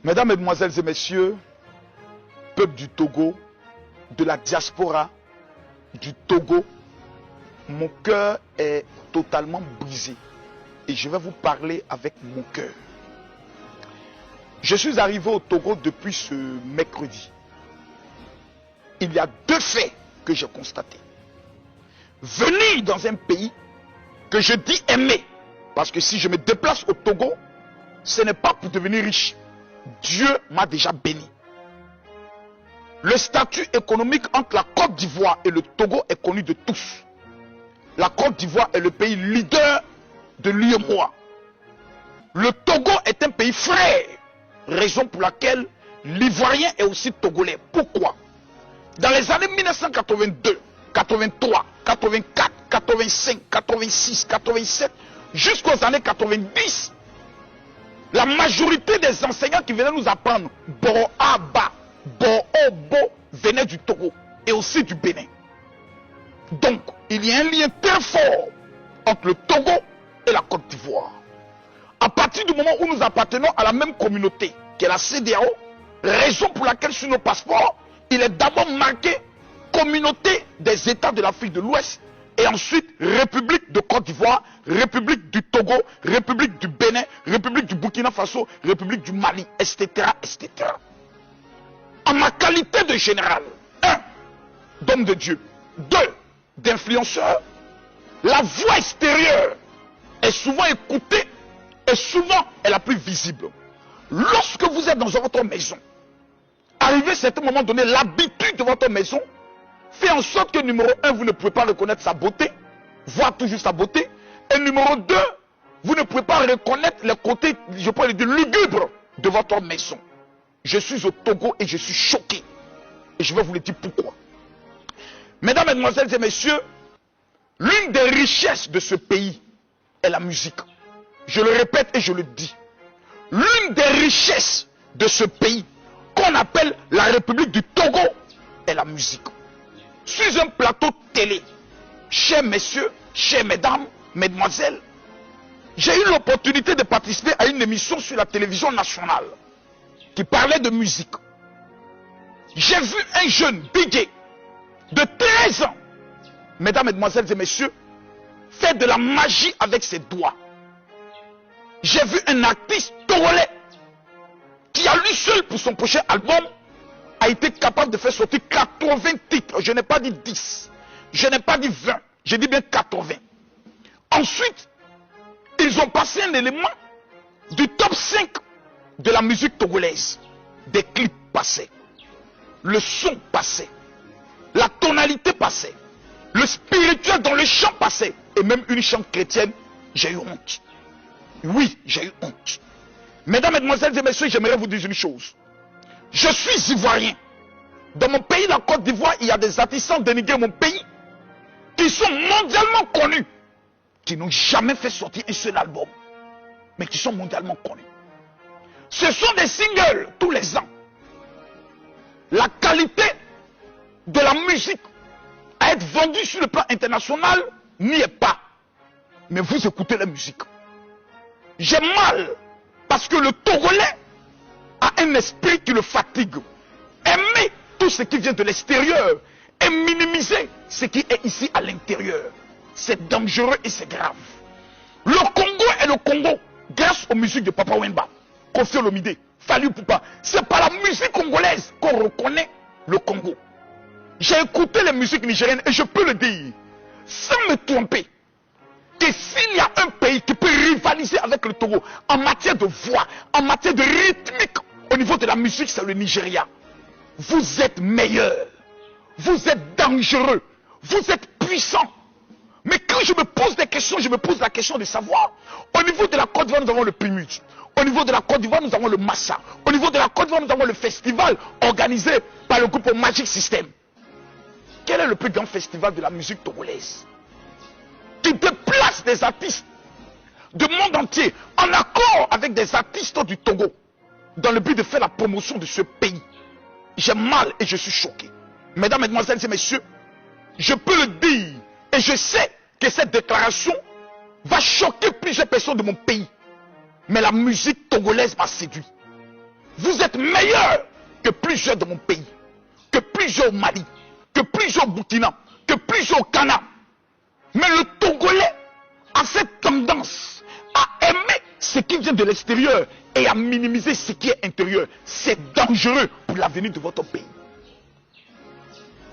Mesdames, Mesdemoiselles et Messieurs, peuple du Togo, de la diaspora du Togo, mon cœur est totalement brisé et je vais vous parler avec mon cœur. Je suis arrivé au Togo depuis ce mercredi. Il y a deux faits que j'ai constatés. Venir dans un pays que je dis aimer, parce que si je me déplace au Togo, ce n'est pas pour devenir riche. Dieu m'a déjà béni. Le statut économique entre la Côte d'Ivoire et le Togo est connu de tous. La Côte d'Ivoire est le pays leader de l'UEMOA. Le Togo est un pays frère, raison pour laquelle l'Ivoirien est aussi togolais. Pourquoi? Dans les années 1982, 83, 84, 85, 86, 87, jusqu'aux années 90, la majorité des enseignants qui venaient nous apprendre Bo-Aba, Bo-Obo venaient du Togo et aussi du Bénin. Donc, il y a un lien très fort entre le Togo et la Côte d'Ivoire. À partir du moment où nous appartenons à la même communauté, qui est la CEDEAO, raison pour laquelle sur nos passeports, il est d'abord marqué Communauté des États de l'Afrique de l'Ouest, et ensuite République de Côte d'Ivoire, République du Togo, République du Bénin, République du Burkina Faso, République du Mali, etc., etc. En ma qualité de général, 1, d'homme de Dieu, 2, d'influenceur, la voix extérieure est souvent écoutée et souvent est la plus visible. Lorsque vous êtes dans votre maison, arrivé à un certain moment donné, l'habitude de votre maison fait en sorte que numéro 1, vous ne pouvez pas reconnaître sa beauté, voir toujours sa beauté, et numéro 2, vous ne pouvez pas reconnaître les côtés, je pourrais dire, lugubres de votre maison. Je suis au Togo et je suis choqué. Et je vais vous le dire pourquoi. Mesdames, Mesdemoiselles et Messieurs, l'une des richesses de ce pays est la musique. Je le répète et je le dis. L'une des richesses de ce pays, qu'on appelle la République du Togo, est la musique. Sur un plateau télé, chers messieurs, chères mesdames, mesdemoiselles, j'ai eu l'opportunité de participer à une émission sur la télévision nationale qui parlait de musique. J'ai vu un jeune DJ de 13 ans, mesdames, mesdemoiselles et messieurs, faire de la magie avec ses doigts. J'ai vu un artiste togolais qui a lui seul pour son prochain album a été capable de faire sortir 80 titres. Je n'ai pas dit 10, je n'ai pas dit 20, j'ai dit bien 80. Ensuite, ils ont passé un élément du top 5 de la musique togolaise. Des clips passaient, le son passait, la tonalité passait, le spirituel dans le chant passait, et même une chante chrétienne. J'ai eu honte. Oui, j'ai eu honte. Mesdames, Mesdemoiselles et Messieurs, j'aimerais vous dire une chose. Je suis ivoirien. Dans mon pays, la Côte d'Ivoire, il y a des artistes sans dénigrer mon pays qui sont mondialement connus, qui n'ont jamais fait sortir un seul album, mais qui sont mondialement connus. Ce sont des singles tous les ans. La qualité de la musique à être vendue sur le plan international n'y est pas. Mais vous écoutez la musique. J'ai mal parce que le Togolais a un esprit qui le fatigue. Aimer tout ce qui vient de l'extérieur et minimiser ce qui est ici à l'intérieur. C'est dangereux et c'est grave. Le Congo est le Congo grâce aux musiques de Papa Wemba, Koffi Olomide, Fally Ipupa. C'est par la musique congolaise qu'on reconnaît le Congo. J'ai écouté les musiques nigériennes et je peux le dire, sans me tromper, que s'il y a un pays qui peut rivaliser avec le Togo en matière de voix, en matière de rythmique, au niveau de la musique, c'est le Nigeria. Vous êtes meilleurs, vous êtes dangereux, vous êtes puissants. Mais quand je me pose des questions, je me pose la question de savoir, au niveau de la Côte d'Ivoire, nous avons le Primus. Au niveau de la Côte d'Ivoire, nous avons le Massa. Au niveau de la Côte d'Ivoire, nous avons le festival organisé par le groupe Magic System. Quel est le plus grand festival de la musique togolaise qui déplace des artistes du monde entier en accord avec des artistes du Togo dans le but de faire la promotion de ce pays? J'ai mal et je suis choqué. Mesdames, Mesdemoiselles et Messieurs, je peux le dire et je sais que cette déclaration va choquer plusieurs personnes de mon pays. Mais la musique togolaise m'a séduit. Vous êtes meilleurs que plusieurs de mon pays, que plusieurs au Mali, que plusieurs au Burkina, que plusieurs au Ghana. Mais le Togolais a cette tendance à aimer ce qui vient de l'extérieur et à minimiser ce qui est intérieur. C'est dangereux pour l'avenir de votre pays.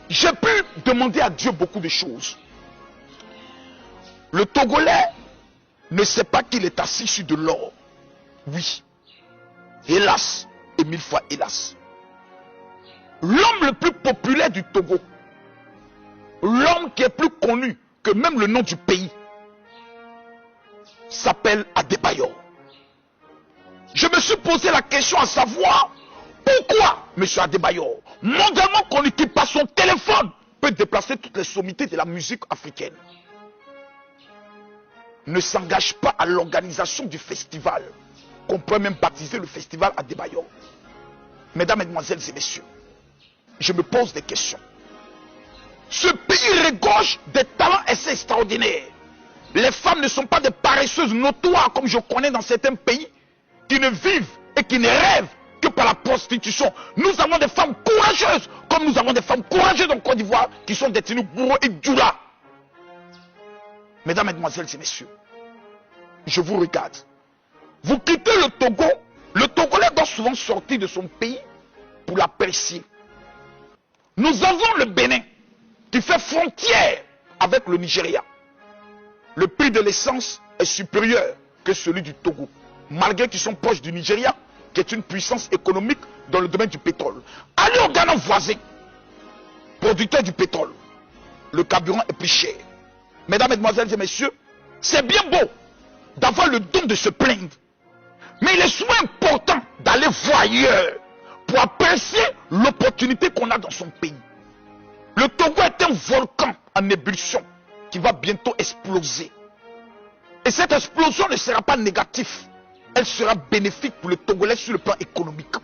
J'ai pu demander à Dieu beaucoup de choses. Le Togolais ne sait pas qu'il est assis sur de l'or. Oui. Hélas, et 1000 fois hélas. L'homme le plus populaire du Togo, l'homme qui est plus connu que même le nom du pays, s'appelle Adebayor. Je me suis posé la question à savoir pourquoi M. Adebayor, mondialement connu, qui par son téléphone peut déplacer toutes les sommités de la musique africaine, ne s'engage pas à l'organisation du festival, qu'on peut même baptiser le festival Adebayor. Mesdames, Mesdemoiselles et Messieurs, je me pose des questions. Ce pays regorge des talents assez extraordinaires. Les femmes ne sont pas des paresseuses notoires comme je connais dans certains pays qui ne vivent et qui ne rêvent que par la prostitution. Nous avons des femmes courageuses comme nous avons des femmes courageuses en Côte d'Ivoire qui sont détenues Gouro et Djoula. Mesdames, Mesdemoiselles et Messieurs, je vous regarde. Vous quittez le Togo, le Togolais doit souvent sortir de son pays pour l'apprécier. Nous avons le Bénin qui fait frontière avec le Nigeria. Le prix de l'essence est supérieur que celui du Togo, malgré qu'ils sont proches du Nigeria, qui est une puissance économique dans le domaine du pétrole. Allez au Ghana voisin, producteur du pétrole, le carburant est plus cher. Mesdames, Mesdemoiselles et Messieurs, c'est bien beau d'avoir le don de se plaindre, mais il est souvent important d'aller voir ailleurs pour apprécier l'opportunité qu'on a dans son pays. Le Togo est un volcan en ébullition qui va bientôt exploser. Et cette explosion ne sera pas négative. Elle sera bénéfique pour le Togolais sur le plan économique.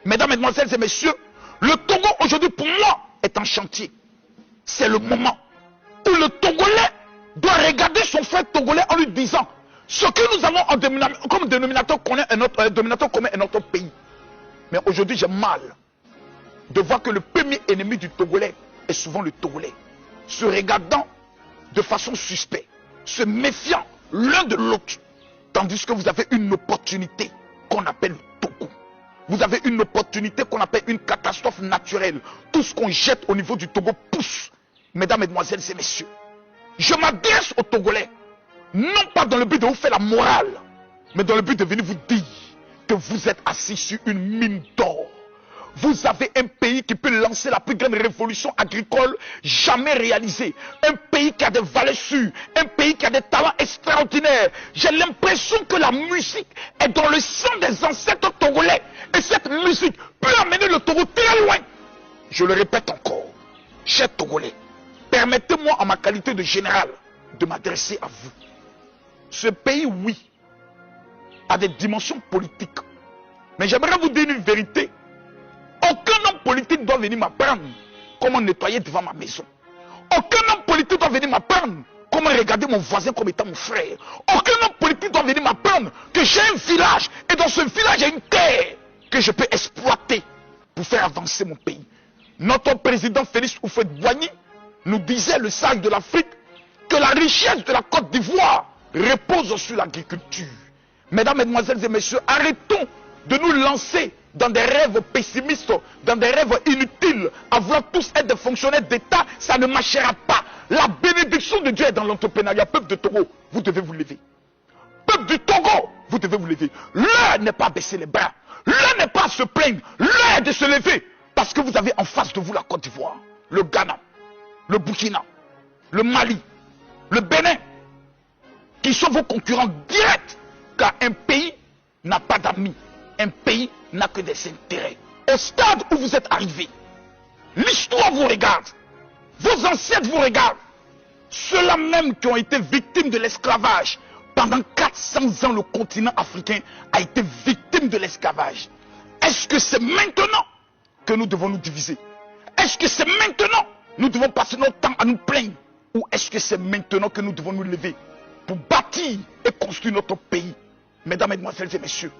Mesdames, Mesdemoiselles et Messieurs, le Togo aujourd'hui pour moi est en chantier. C'est le moment où le Togolais doit regarder son frère Togolais en lui disant ce que nous avons comme dénominateur commun est notre pays. Mais aujourd'hui j'ai mal de voir que le premier ennemi du Togolais est souvent le Togolais. Se regardant de façon suspecte, se méfiant l'un de l'autre. Tandis que vous avez une opportunité qu'on appelle le Togo. Vous avez une opportunité qu'on appelle une catastrophe naturelle. Tout ce qu'on jette au niveau du Togo pousse. Mesdames, Mesdemoiselles et Messieurs, je m'adresse aux Togolais, non pas dans le but de vous faire la morale, mais dans le but de venir vous dire que vous êtes assis sur une mine d'or. Vous avez un pays qui peut lancer la plus grande révolution agricole jamais réalisée. Un pays qui a des valeurs sûres. Un pays qui a des talents extraordinaires. J'ai l'impression que la musique est dans le sang des ancêtres togolais. Et cette musique peut amener le Togo très loin. Je le répète encore. Chers Togolais, permettez-moi en ma qualité de général de m'adresser à vous. Ce pays, oui, a des dimensions politiques. Mais j'aimerais vous dire une vérité. Aucun homme politique doit venir m'apprendre comment nettoyer devant ma maison. Aucun homme politique doit venir m'apprendre comment regarder mon voisin comme étant mon frère. Aucun homme politique doit venir m'apprendre que j'ai un village et dans ce village il y a une terre que je peux exploiter pour faire avancer mon pays. Notre président Félix Houphouët-Boigny nous disait, le sage de l'Afrique, que la richesse de la Côte d'Ivoire repose sur l'agriculture. Mesdames, Mesdemoiselles et Messieurs, arrêtons de nous lancer dans des rêves pessimistes, dans des rêves inutiles, à vouloir tous être des fonctionnaires d'État, ça ne marchera pas. La bénédiction de Dieu est dans l'entrepreneuriat. Peuple de Togo, vous devez vous lever. Peuple du Togo, vous devez vous lever. L'heure n'est pas à baisser les bras. L'heure n'est pas à se plaindre. L'heure est de se lever. Parce que vous avez en face de vous la Côte d'Ivoire, le Ghana, le Burkina, le Mali, le Bénin, qui sont vos concurrents directs, car un pays n'a pas d'amis. Un pays n'a que des intérêts. Au stade où vous êtes arrivés, l'histoire vous regarde, vos ancêtres vous regardent. Ceux-là même qui ont été victimes de l'esclavage, pendant 400 ans le continent africain a été victime de l'esclavage. Est-ce que c'est maintenant que nous devons nous diviser? Est-ce que c'est maintenant que nous devons passer notre temps à nous plaindre? Ou est-ce que c'est maintenant que nous devons nous lever pour bâtir et construire notre pays? Mesdames, Mesdemoiselles et Messieurs,